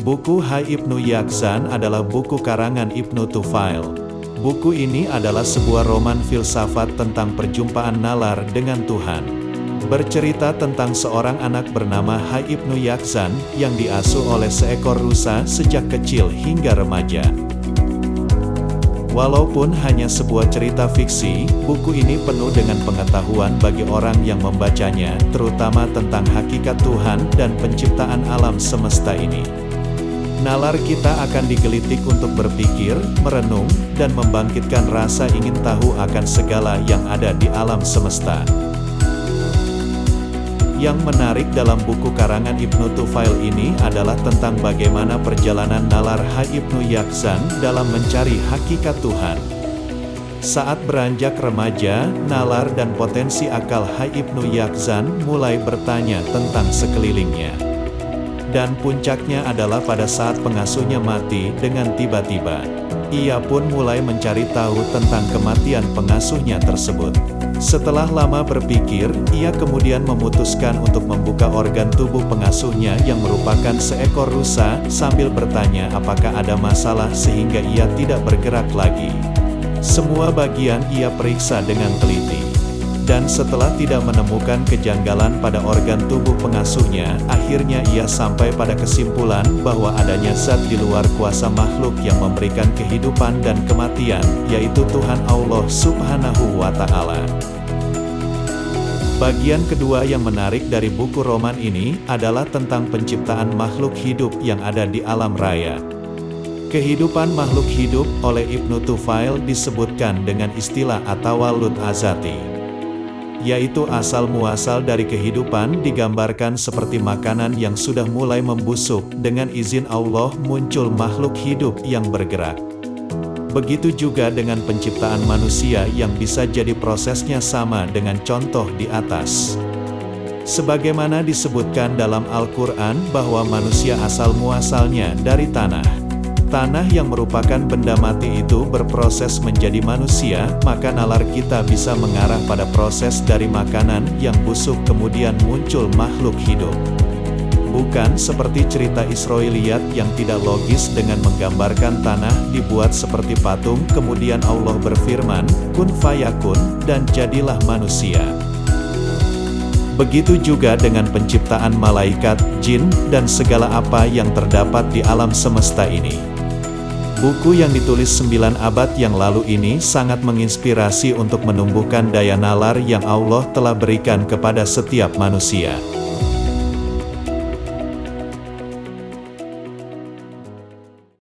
Buku Hai Ibnu Yaqzan adalah buku karangan Ibnu Tufail. Buku ini adalah sebuah roman filsafat tentang perjumpaan nalar dengan Tuhan. Bercerita tentang seorang anak bernama Hai Ibnu Yaqzan, yang diasuh oleh seekor rusa sejak kecil hingga remaja. Walaupun hanya sebuah cerita fiksi, buku ini penuh dengan pengetahuan bagi orang yang membacanya, terutama tentang hakikat Tuhan dan penciptaan alam semesta ini. Nalar kita akan digelitik untuk berpikir, merenung, dan membangkitkan rasa ingin tahu akan segala yang ada di alam semesta. Yang menarik dalam buku karangan Ibnu Tufail ini adalah tentang bagaimana perjalanan nalar Hai Ibnu Yaqzan dalam mencari hakikat Tuhan. Saat beranjak remaja, nalar dan potensi akal Hai Ibnu Yaqzan mulai bertanya tentang sekelilingnya. Dan puncaknya adalah pada saat pengasuhnya mati dengan tiba-tiba. Ia pun mulai mencari tahu tentang kematian pengasuhnya tersebut. Setelah lama berpikir, ia kemudian memutuskan untuk membuka organ tubuh pengasuhnya yang merupakan seekor rusa, sambil bertanya apakah ada masalah sehingga ia tidak bergerak lagi. Semua bagian ia periksa dengan teliti. Dan setelah tidak menemukan kejanggalan pada organ tubuh pengasuhnya, akhirnya ia sampai pada kesimpulan bahwa adanya zat di luar kuasa makhluk yang memberikan kehidupan dan kematian, yaitu Tuhan Allah Subhanahu wa Ta'ala. Bagian kedua yang menarik dari buku roman ini adalah tentang penciptaan makhluk hidup yang ada di alam raya. Kehidupan makhluk hidup oleh Ibnu Tufail disebutkan dengan istilah at-tawallud azati, yaitu asal-muasal dari kehidupan digambarkan seperti makanan yang sudah mulai membusuk, dengan izin Allah muncul makhluk hidup yang bergerak. Begitu juga dengan penciptaan manusia yang bisa jadi prosesnya sama dengan contoh di atas. Sebagaimana disebutkan dalam Al-Quran bahwa manusia asal-muasalnya dari tanah. Tanah yang merupakan benda mati itu berproses menjadi manusia, maka nalar kita bisa mengarah pada proses dari makanan yang busuk kemudian muncul makhluk hidup. Bukan seperti cerita Israiliyat yang tidak logis dengan menggambarkan tanah dibuat seperti patung kemudian Allah berfirman, kun fayakun, dan jadilah manusia. Begitu juga dengan penciptaan malaikat, jin, dan segala apa yang terdapat di alam semesta ini. Buku yang ditulis 9 abad yang lalu ini sangat menginspirasi untuk menumbuhkan daya nalar yang Allah telah berikan kepada setiap manusia.